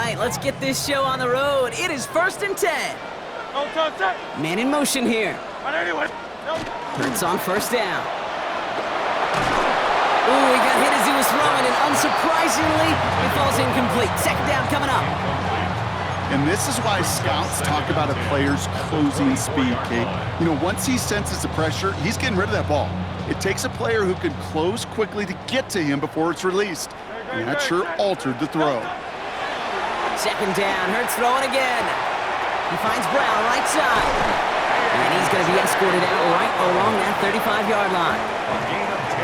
right, let's get this show on the road. It is 1st and 10. Man in motion here. Hurts on 1st down. Ooh, he got hit as he was throwing, and unsurprisingly, it falls incomplete. 2nd down coming up. And this is why scouts talk about a player's closing speed, Kate. You know, once he senses the pressure, he's getting rid of that ball. It takes a player who can close quickly to get to him before it's released. And that sure altered the throw. 2nd down, Hurts throwing again. He finds Brown right side. And he's going to be escorted out right along that 35-yard line.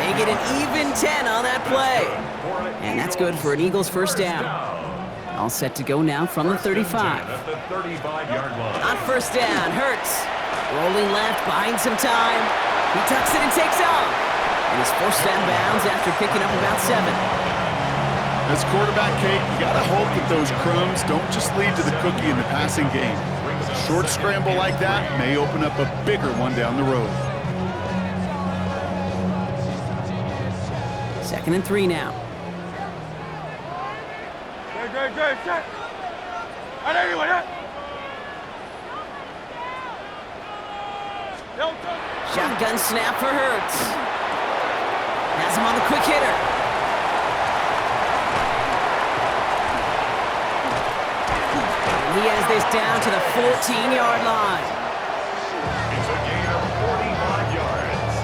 They get an even 10 on that play. And that's good for an Eagles 1st down. All set to go now from the 35. On 1st down, Hurts. Rolling left, buying some time. He tucks it and takes off. And is forced out of bounds after picking up about 7. As quarterback, Kate, you got to hope that those crumbs don't just lead to the cookie in the passing game. A short scramble like that may open up a bigger one down the road. 2nd and 3 now. Shotgun snap for Hurts. Has him on the quick hitter. He has this down to the 14-yard line. It's a gain of 45 yards.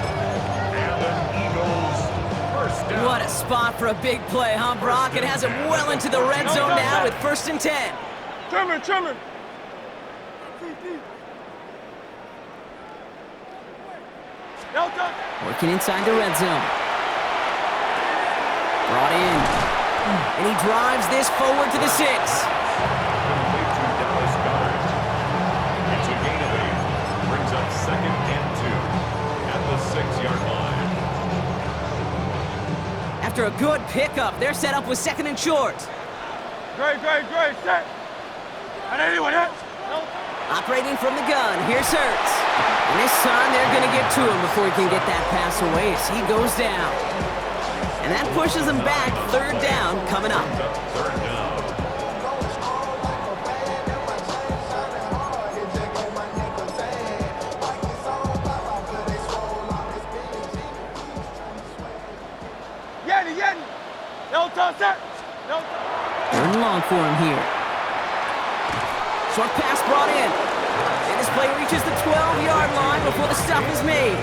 And the Eagles 1st down. What a spot for a big play, huh, Brock? It has him well into the red zone now with 1st and 10. Trimmer. Working inside the red zone. Brought in. And he drives this forward to the 6. It's a gain of 8. Brings up 2nd and 2 at the 6-yard line. After a good pickup, they're set up with 2nd and short. Great, set. Operating from the gun, here's Hurts. And this time they're going to get to him before he can get that pass away as he goes down. And that pushes him back. 3rd down coming up. 3rd down. Third and long for him here. Short pass brought in. And this play reaches the 12-yard line before the stop is made.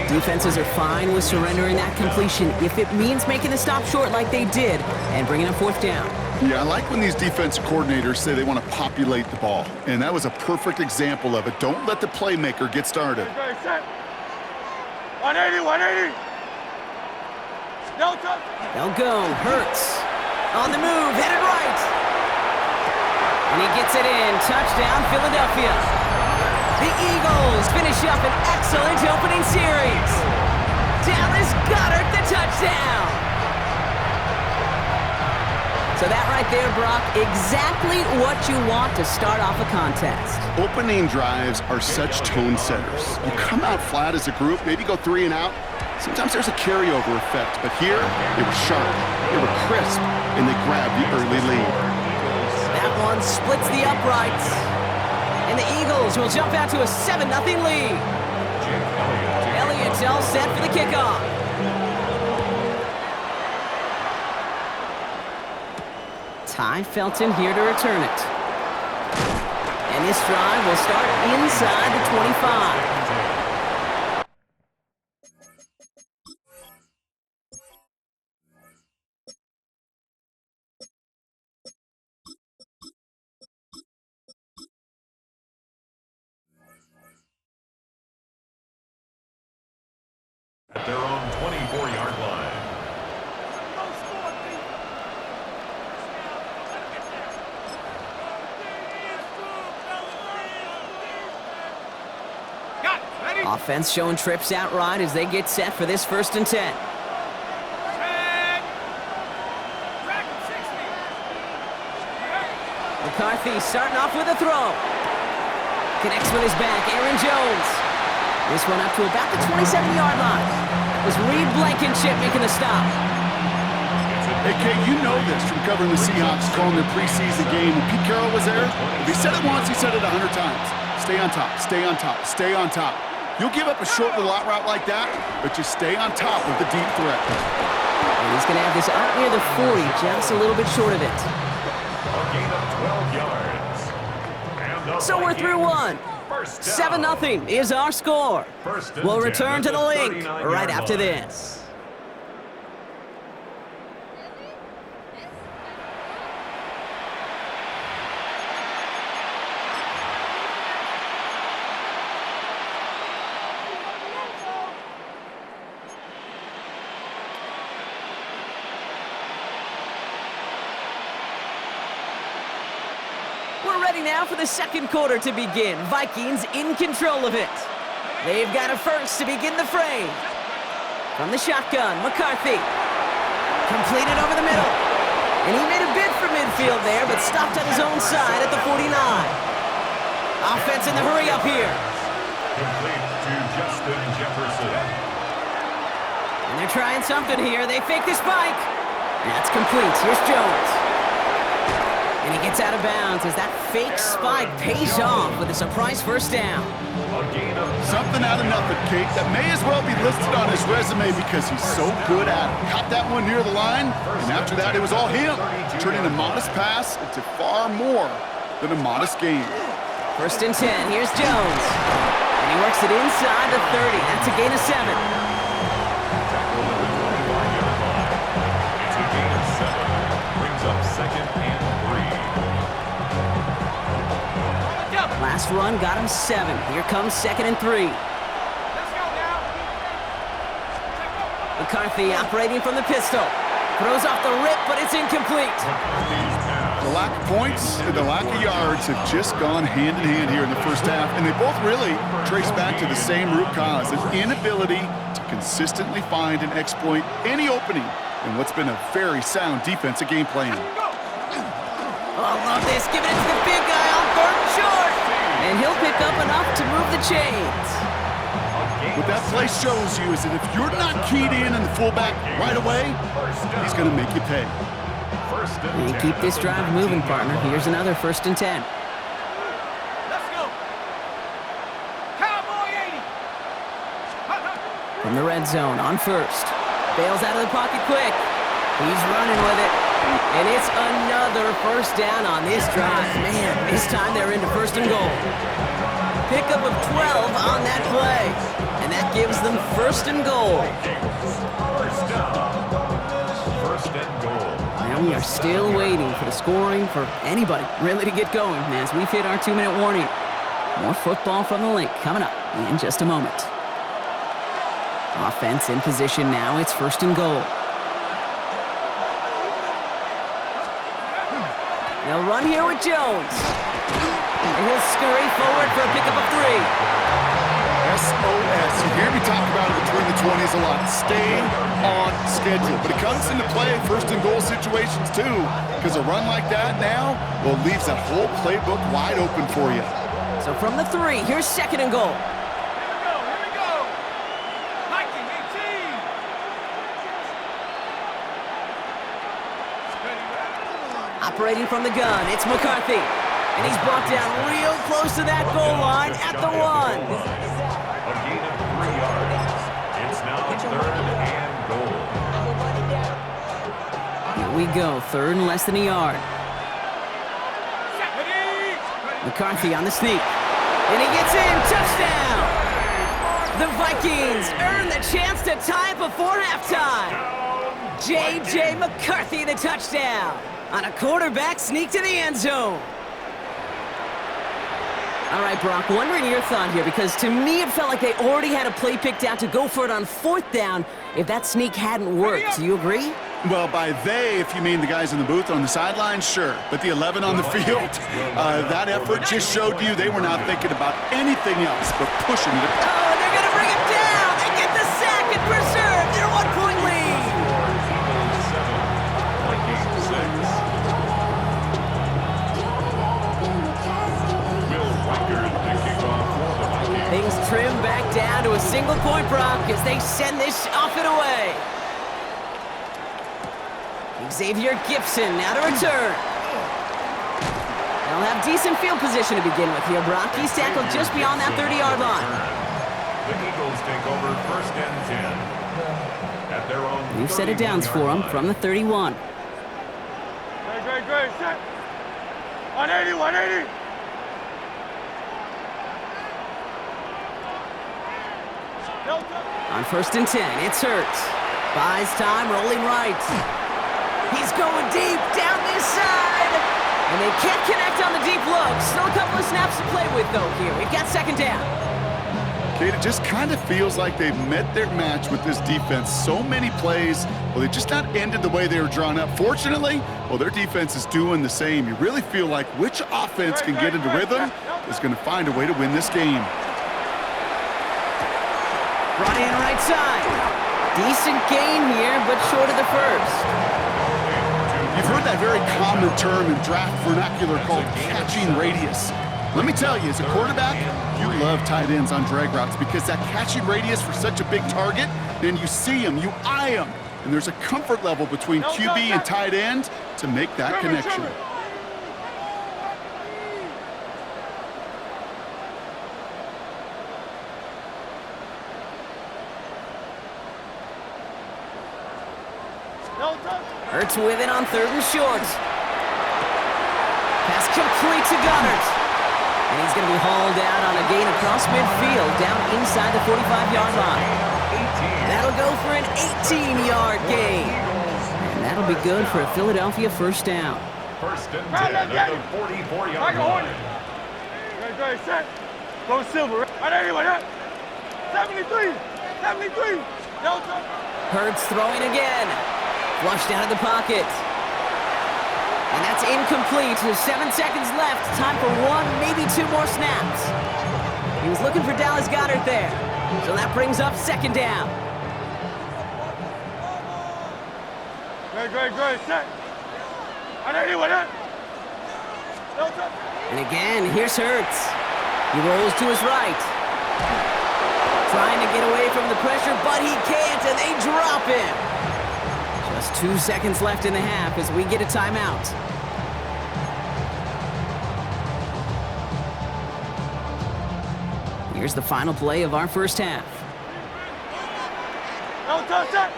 Defenses are fine with surrendering that completion if it means making the stop short like they did and bringing up 4th down. Yeah, I like when these defensive coordinators say they want to populate the ball. And that was a perfect example of it. Don't let the playmaker get started. 180. They'll go. Hurts. On the move. Headed right. And he gets it in. Touchdown, Philadelphia. The Eagles finish up an excellent opening series. Dallas Goedert, the touchdown. So that right there, Brock, exactly what you want to start off a contest. Opening drives are such tone setters. You come out flat as a group, maybe go 3 and out. Sometimes there's a carryover effect, but here, they were sharp, they were crisp, and they grabbed the early lead. That one splits the uprights. And the Eagles will jump out to a 7-0 lead. Elliott's all set for the kickoff. Ty Felton here to return it. And this drive will start inside the 25. At their own 24-yard line. Offense showing trips out right as they get set for this 1st and 10. McCarthy starting off with a throw. Connects with his back, Aaron Jones. This one up to about the 27-yard line. It was Reed Blankenship making the stop. It's a Hey, Kate, you know this from covering the Seahawks, calling their preseason game. When Pete Carroll was there, if he said it once, he said it 100 times. Stay on top, stay on top, stay on top. You'll give up a short little out route like that, but just stay on top of the deep threat. And he's going to have this up near the 40, just a little bit short of it. A gain of 12 yards. And So we're through one. 7-0 is our score. We'll return to the link right after this. We're ready now for the second quarter to begin. Vikings in control of it. They've got a first to begin the frame. From the shotgun, McCarthy. Completed over the middle. And he made a bid for midfield there, but stopped on his own side at the 49. Offense in the hurry up here. complete to Justin Jefferson. And they're trying something here. They fake the spike. That's complete. Here's Jones. And he gets out of bounds as that fake spike pays off with a surprise first down. Something out of nothing, Kate, that may as well be listed on his resume because he's so good at it. Caught that one near the line, and after that, it was all him, turning a modest pass into far more than a modest gain. First and 10, here's Jones. And he works it inside the 30. That's a gain of 7. Tackled at the 25-yard line. It's a gain of 7. Brings up second and 3. Last run got him 7. Here comes second and 3. McCarthy operating from the pistol. Throws off the rip, but it's incomplete. The lack of points and the lack of yards have just gone hand in hand here in the first half, and they both really trace back to the same root cause, an inability to consistently find and exploit any opening in what's been a very sound defensive game plan. Oh, love this. Giving it to the big guy on third and short. And he'll pick up enough to move the chains. What that play shows you is that if you're not keyed in the fullback right away, he's going to make you pay. And keep this drive moving, partner. Here's another first and 10. Let's go. Cowboy 80. From the red zone on first. Bails out of the pocket quick. He's running with it. And it's another first down on this drive. Man, this time they're into first and goal. Pickup of 12 on that play. And that gives them first and goal. First down. First and goal. And we are still waiting for the scoring for anybody really to get going as we've hit our 2-minute warning. More football from the link coming up in just a moment. Offense in position now. It's first and goal. They'll run here with Jones. And he'll scurry forward for a pickup of 3. SOS. You hear me talk about it between the 20s a lot. Stay on schedule. But it comes into play in first and goal situations too, because a run like that now, well, leaves that whole playbook wide open for you. So from the 3, here's second and goal. Here we go. Viking 18. Operating from the gun, it's McCarthy. And he's brought down real close to that goal line at the 1. A gain of 3 yards. It's now third and goal. Here we go, third and less than a yard. McCarthy on the sneak. And he gets in, touchdown! The Vikings earn the chance to tie before halftime. J.J. McCarthy the touchdown on a quarterback sneak to the end zone. All right, Brock, wondering your thought here, because to me it felt like they already had a play picked out to go for it on 4th down if that sneak hadn't worked. Do you agree? Well, by they, if you mean the guys in the booth on the sideline, sure. But the 11 on the field, that effort just showed you they were not thinking about anything else but pushing it. Oh, they're going to bring him down. They get the sack and preserve their 1-point lead. Things trim back down to a single point, Brock, as they send this off and away. Xavier Gibson now to return. They'll have decent field position to begin with here, Brock. He's tackled just beyond that 30-yard line. The Eagles take over 1st and 10. At their own We've set it downs for him from the 31. Great, set. 180, 180. On 1st and 10, it's Hurts. Buys time, rolling right. He's going deep down this side. And they can't connect on the deep look. Still a couple of snaps to play with, though, here. We've got 2nd down. Kate, it just kind of feels like they've met their match with this defense. So many plays, well, they just not ended the way they were drawn up. Fortunately, well, their defense is doing the same. You really feel like which offense can get into rhythm is going to find a way to win this game. Brought in right side. Decent gain here, but short of the first. You've heard that very common term in draft vernacular called catching radius. Let me tell you, as a quarterback, you love tight ends on drag routes because that catching radius for such a big target, then you see him, you eye him, and there's a comfort level between QB and tight end to make that connection. Hurts with it on 3rd and short. Pass complete to Goddard. And he's going to be hauled out on a gain across midfield down inside the 45-yard line. That'll go for an 18-yard gain. And that'll be good for a Philadelphia 1st down. 1st and 10 at the 44-yard line. Great, set. Go silver. 180, 73. Delta. Hurts throwing again. Flushed out of the pocket. And that's incomplete. There's 7 seconds left. Time for 1, maybe 2 more snaps. He was looking for Dallas Goedert there. So that brings up 2nd down. Great, set. 180, Delta. And again, here's Hurts. He rolls to his right. Trying to get away from the pressure, but he can't, and they drop him. Just 2 seconds left in the half as we get a timeout. Here's the final play of our 1st half. Delta, set.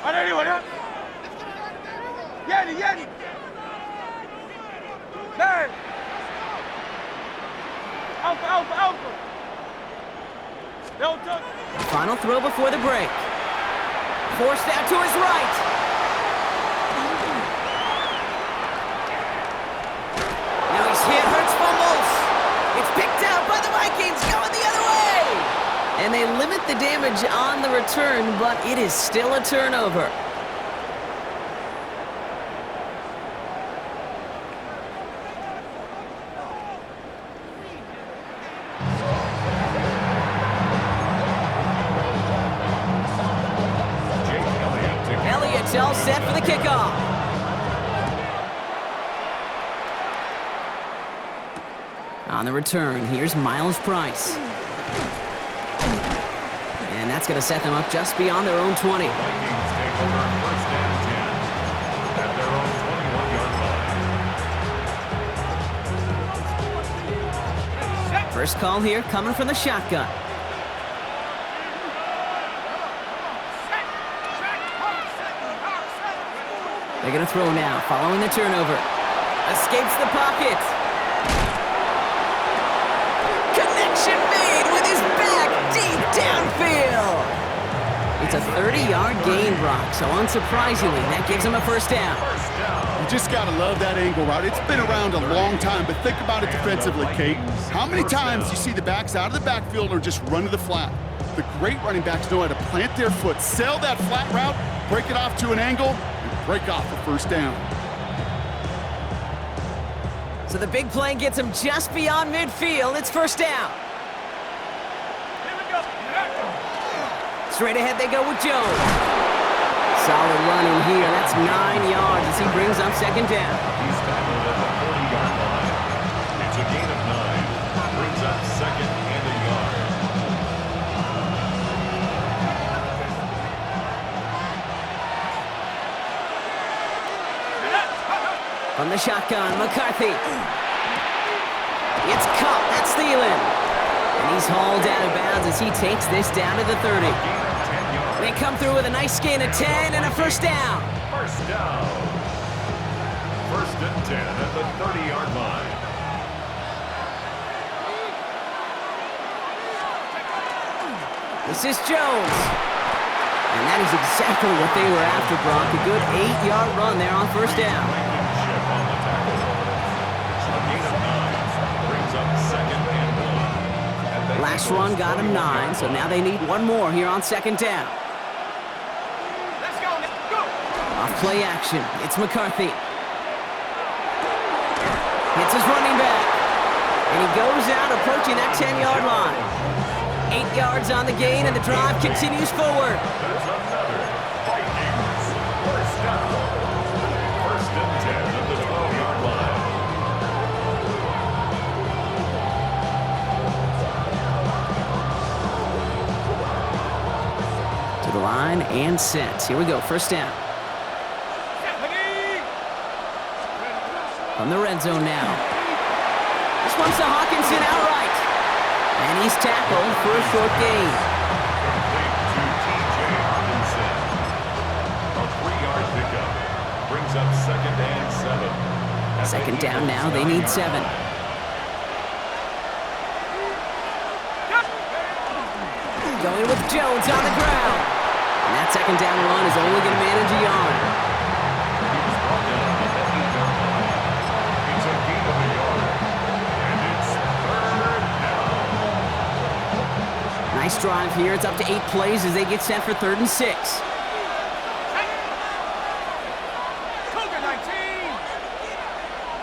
180, Yeti. Man. Alpha. Delta. Final throw before the break. Forced out to his right. Now he's hit. Hurts fumbles. It's picked out by the Vikings, going the other way. And they limit the damage on the return, but it is still a turnover. Elliott's all set for the kickoff. On the return, here's Miles Price. And that's going to set them up just beyond their own 20. Vikings take over 1st and 10 at their own 21-yard line. First call here coming from the shotgun. They're going to throw now, following the turnover. Escapes the pocket. Connection made with his back deep downfield. It's a 30-yard gain, Brock, so unsurprisingly, that gives him a 1st down. You just got to love that angle route. It's been around a long time, but think about it defensively, Kate. How many times you see the backs out of the backfield or just run to the flat? The great running backs know how to plant their foot, sell that flat route, break it off to an angle, and break off a 1st down. So the big play gets him just beyond midfield. It's 1st down. Here we go. Straight ahead they go with Jones. Solid running here. That's 9 yards as he brings up 2nd down. He's tackled at the 40-yard line. It's a gain of 9. Brings up 2nd and a yard. From the shotgun, McCarthy. It's caught. That's Thielen. And he's hauled out of bounds as he takes this down to the 30. They come through with a nice gain of 10 and a first down. First down. First and 10 at the 30-yard line. This is Jones. And that is exactly what they were after, Brock. A good 8-yard run there on first down. Blankenship on the tackle. A gain of 9 brings up second and 1. Last run got him 9, so now they need one more here on second down. Let's go. Let's go. Off play action. It's McCarthy. Hits his running back. And he goes out approaching that 10-yard line. 8 yards on the gain, and the drive continues forward. That's another Vikings first down. First and 10 at the 12-yard line. To the line and set. Here we go, first down. From the red zone now. This one's to Hawkinson outright. And he's tackled for a short gain. Complete to T.J. Hawkinson. A 3-yard pickup brings up second and 7. Second down now, they need 7. Going with Jones on the ground. And that second down run is only going to manage a yard. He was brought down at the 8-yard line. It's a gain of a yard. And it's third down. Nice drive here. It's up to 8 plays as they get set for 3rd and 6. Cougar 19.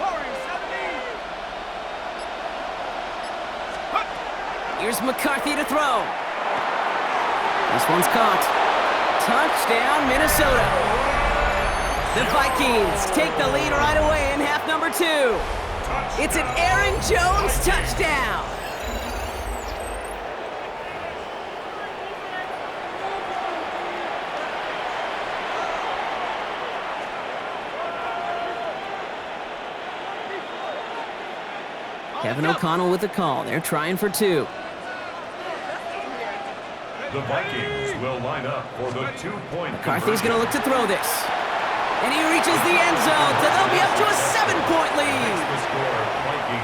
Warriors 70. Here's McCarthy to throw. This one's caught. Touchdown, Minnesota. The Vikings take the lead right away in half number 2. It's an Aaron Jones touchdown. Kevin O'Connell with the call. They're trying for 2. The Vikings will line up for the 2-point McCarthy's going to look to throw this. And he reaches the end zone, so they'll be up to a 7-point lead.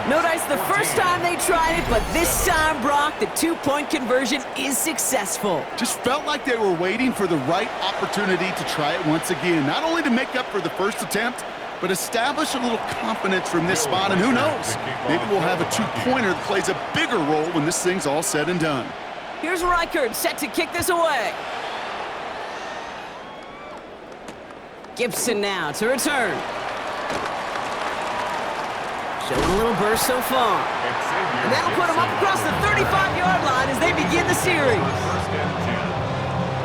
No dice the first time they tried it, but this time, Brock, the 2-point conversion is successful. Just felt like they were waiting for the right opportunity to try it once again. Not only to make up for the first attempt, but establish a little confidence from this spot. And who knows, maybe we'll have a 2-pointer that plays a bigger role when this thing's all said and done. Here's Reichert set to kick this away. Gibson now to return. Showing a little burst so far. And that'll put them up across the 35-yard line as they begin the series. First and 10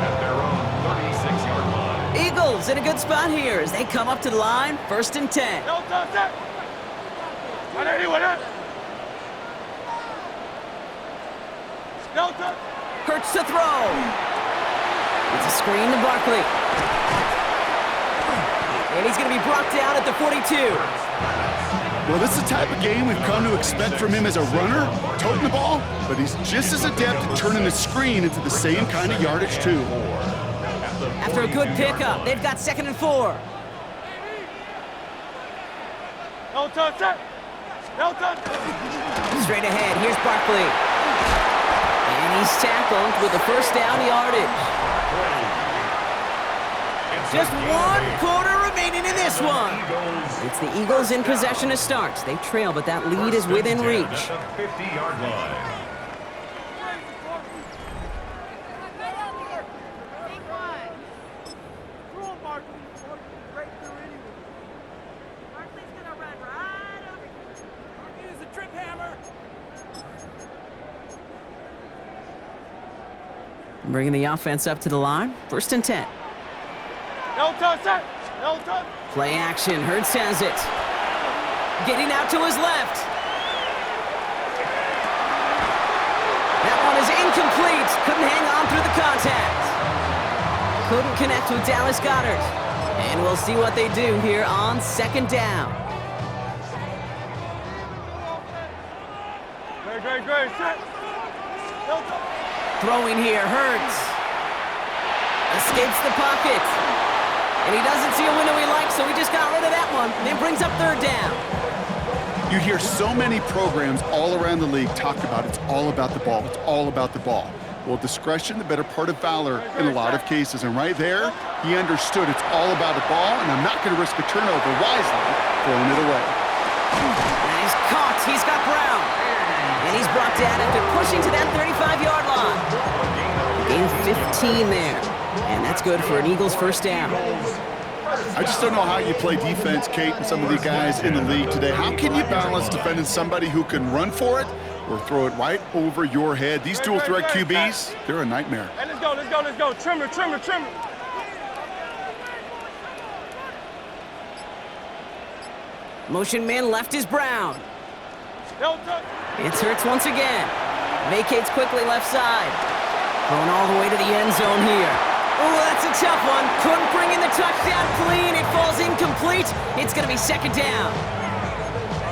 at their own 36-yard line. Eagles in a good spot here as they come up to the line, 1st and 10. No touch that. No touch. Hurts to throw. It's a screen to Barkley. And he's going to be brought down at the 42. Well, this is the type of game we've come to expect from him as a runner, toting the ball, but he's just as adept at turning the screen into the same kind of yardage, too. After a good pickup, they've got 2nd and 4. No touch that. No touch. Straight ahead, here's Barkley. And he's tackled with the first down yardage. Just 1 quarter remaining in this one. It's the Eagles in possession to start. They trail, but that lead is within reach. At the 50-yard line. Bringing the offense up to the line. 1st and 10. No touch that. No touch. Play action. Hurts has it. Getting out to his left. That one is incomplete. Couldn't hang on through the contact. Couldn't connect with Dallas Goedert. And we'll see what they do here on 2nd down. Great, set. Throwing here, Hurts. Escapes the pocket. And he doesn't see a window he likes, so he just got rid of that one. Then brings up third down. You hear so many programs all around the league talk about it's all about the ball. It's all about the ball. Well, discretion, the better part of valor in a lot of cases. And right there, he understood it's all about the ball, and I'm not going to risk a turnover wisely, throwing it away. And he's caught. He's got Brown. And he's brought down after pushing to that 35-yard line. Gain 15 there. And that's good for an Eagles first down. I just don't know how you play defense, Kate, and some of the guys in the league today. How can you balance defending somebody who can run for it or throw it right over your head? These dual threat QBs, they're a nightmare. Hey, let's go, let's go, let's go. Trimmer, trimmer, trimmer. Motion man left is Brown. No touch. It's Hurts once again. Vacates quickly left side. Going all the way to the end zone here. Oh, that's a tough one. Couldn't bring in the touchdown clean. It falls incomplete. It's going to be second down.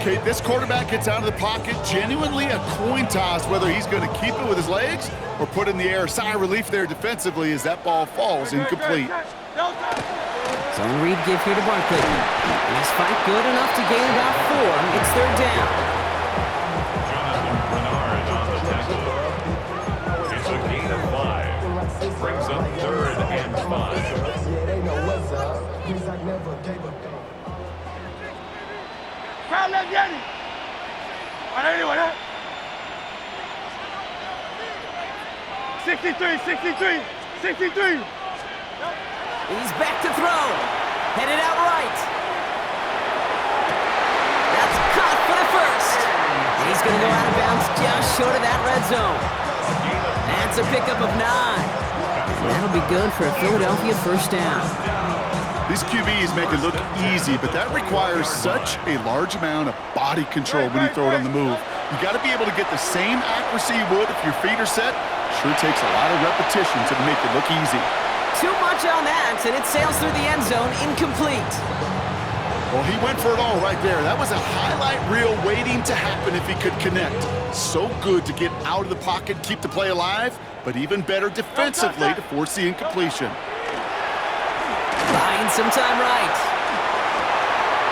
Kate, this quarterback gets out of the pocket, genuinely a coin toss whether he's going to keep it with his legs or put it in the air. Sigh of relief there defensively as that ball falls incomplete. No touch. Zone read give here to Barkley. And his fight good enough to gain about 4. It's third down. Jonathan Bernard on the tackle. It's a gain of 5. Brings up 3rd and 5. Crowd left Yanni. All right, anyway, that. 63, 63, 63. He's back to throw. Headed out right. That's caught for the first. And he's going to go out of bounds just short of that red zone. That's a pickup of 9. That'll be good for a Philadelphia first down. These QBs make it look easy, but that requires such a large amount of body control when you throw it on the move. You got to be able to get the same accuracy you would if your feet are set. Sure takes a lot of repetition to make it look easy. Too much on that, and it sails through the end zone, incomplete. Well, he went for it all right there. That was a highlight reel waiting to happen if he could connect. So good to get out of the pocket, keep the play alive, but even better defensively to force the incompletion. Buying some time right.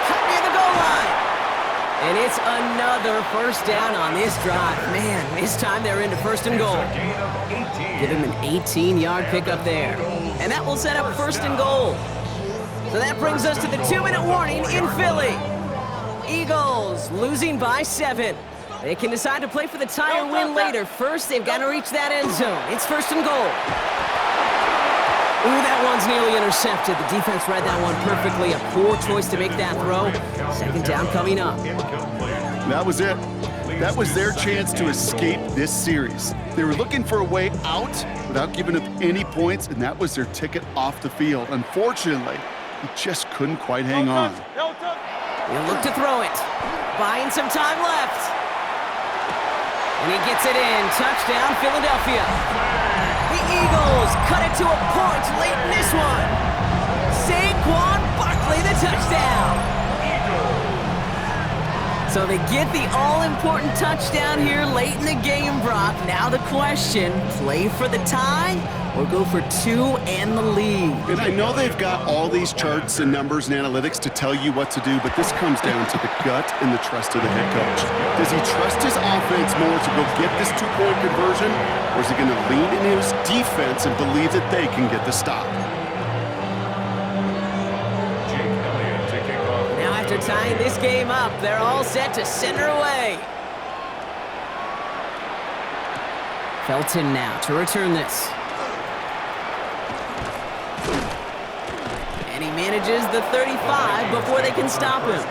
Cut near the goal line. And it's another first down on this drive. Man, this time they're into first and goal. Give him an 18-yard pickup there. And that will set up first and goal. So that brings us to the 2-minute warning in Philly. Eagles losing by 7. They can decide to play for the tie or win later. First, they've got to reach that end zone. It's first and goal. Ooh, that one's nearly intercepted. The defense read that one perfectly. A poor choice to make that throw. Second down coming up. That was it. That was their chance to escape this series. They were looking for a way out without giving up any points, and that was their ticket off the field. Unfortunately, he just couldn't quite hang on. He'll look to throw it. Buying some time left. And he gets it in. Touchdown, Philadelphia. The Eagles cut it to a point late in this one. Saquon Barkley, the touchdown. So they get the all-important touchdown here late in the game, Brock. Now the question, play for the tie or go for 2 and the lead? And I know they've got all these charts and numbers and analytics to tell you what to do, but this comes down to the gut and the trust of the head coach. Does he trust his offense more to go get this 2-point conversion, or is he going to lean in his defense and believe that they can get the stop? After tying this game up, they're all set to center away. Felton now to return this. And he manages the 35 before they can stop him.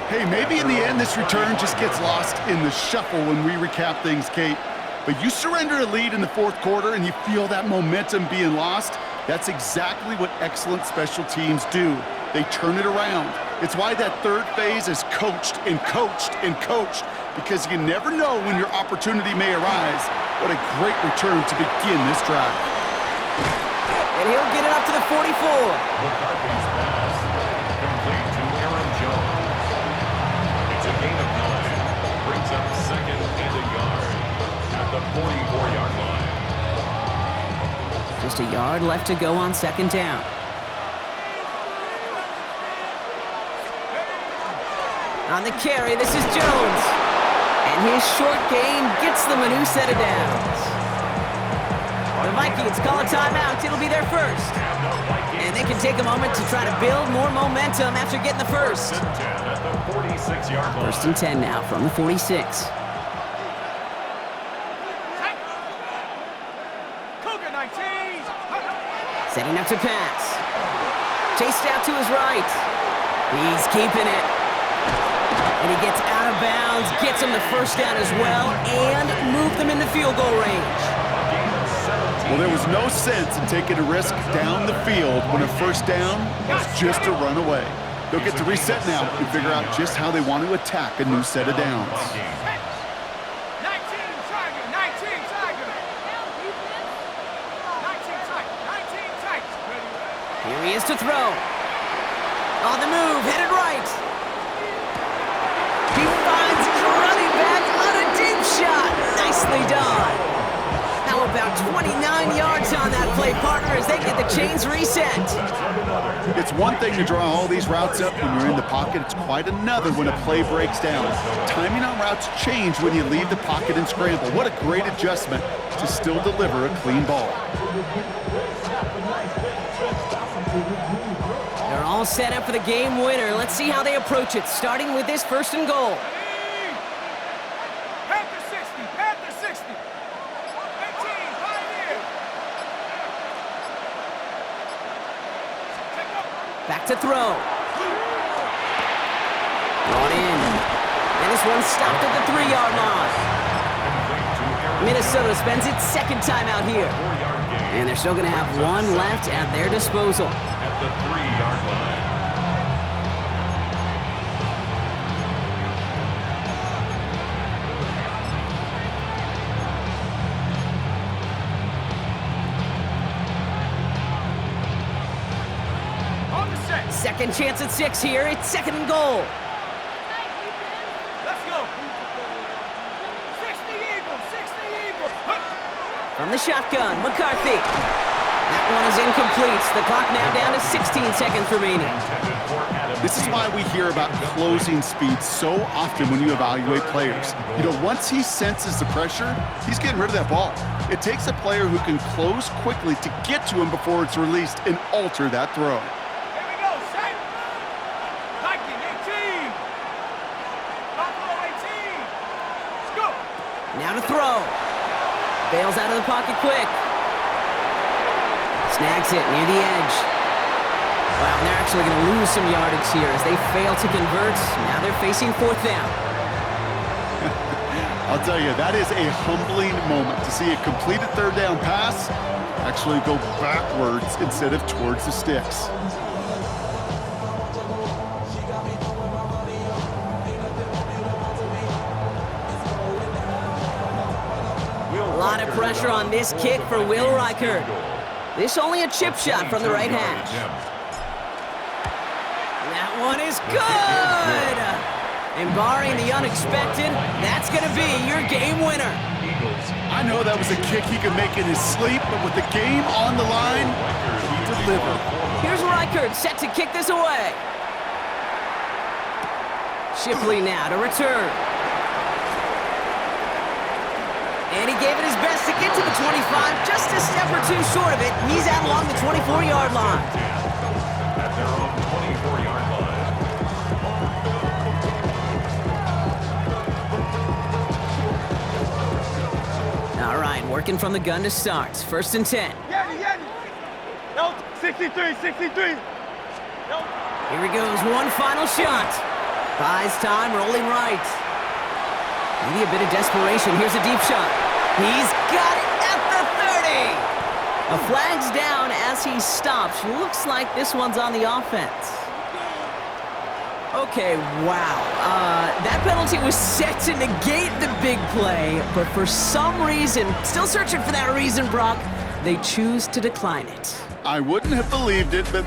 Hey, maybe in the end this return just gets lost in the shuffle when we recap things, Kate. But you surrender a lead in the 4th quarter and you feel that momentum being lost. That's exactly what excellent special teams do. They turn it around. It's why that 3rd phase is coached and coached and coached, because you never know when your opportunity may arise. What a great return to begin this drive. And he'll get it up to the 44. McCarthy's pass complete to Aaron Jones. It's a gain of 9. Brings up 2nd and a yard. 44-yard line. Just a yard left to go on second down. On the carry, this is Jones. And his short gain gets them a new set of downs. The Vikings call a timeout. It'll be their first. And they can take a moment to try to build more momentum after getting the first. First and 10 now from the 46. Setting up to pass. Chased out to his right. He's keeping it. And he gets out of bounds, gets him the first down as well, and moved them into field goal range. Well, there was no sense in taking a risk down the field when a first down was just a run away. They'll get to reset now and figure out just how they want to attack a new set of downs. Here he is to throw. On the move, headed right. He finds his running back on a deep shot. Nicely done. How about 29 yards on that play, partner, as they get the chains reset? It's one thing to draw all these routes up when you're in the pocket. It's quite another when a play breaks down. Timing on routes change when you leave the pocket and scramble. What a great adjustment to still deliver a clean ball. They're all set up for the game winner. Let's see how they approach it, starting with this first and goal. Panther 60, Panther 60. 18, Pioneer. Back to throw. Brought in. And this one stopped at the 3-yard line. Minnesota spends its second time out here. And they're still going to have one left at their disposal. At the 3-yard line. On the set. Second chance at 6 here. It's second and goal. Let's go. 60 Eagles, 60 Eagles. From the shotgun, McCarthy. That one is incomplete. The clock now down to 16 seconds remaining. This is why we hear about closing speed so often when you evaluate players. You know, once he senses the pressure, he's getting rid of that ball. It takes a player who can close quickly to get to him before it's released and alter that throw. Here we go, set. Viking 18. Buffalo 18. Let's go. Now to throw. Bails out of the pocket quick. Snags it near the edge. Wow, and they're actually going to lose some yardage here as they fail to convert. Now they're facing fourth down. I'll tell you, that is a humbling moment to see a completed third down pass actually go backwards instead of towards the sticks. A lot of pressure on this kick for Will Reichert. This only a chip shot from the right hash. That one is good! And barring the unexpected, that's going to be your game winner. I know that was a kick he could make in his sleep, but with the game on the line, he delivered. Here's Reichert set to kick this away. Shipley now to return. And he gave it his best to get to the 25, just a step or two short of it. He's out along the 24-yard line. At their own 24-yard line. All right, working from the gun to start. First and 10. Yeti. No, 63, 63. No. Here he goes, one final shot. Buys time, rolling right. Maybe a bit of desperation. Here's a deep shot. He's got it at the 30. A flag's down as he stops. Looks like this one's on the offense. Okay, wow. That penalty was set to negate the big play, but for some reason, still searching for that reason, Brock, they choose to decline it. I wouldn't have believed it, but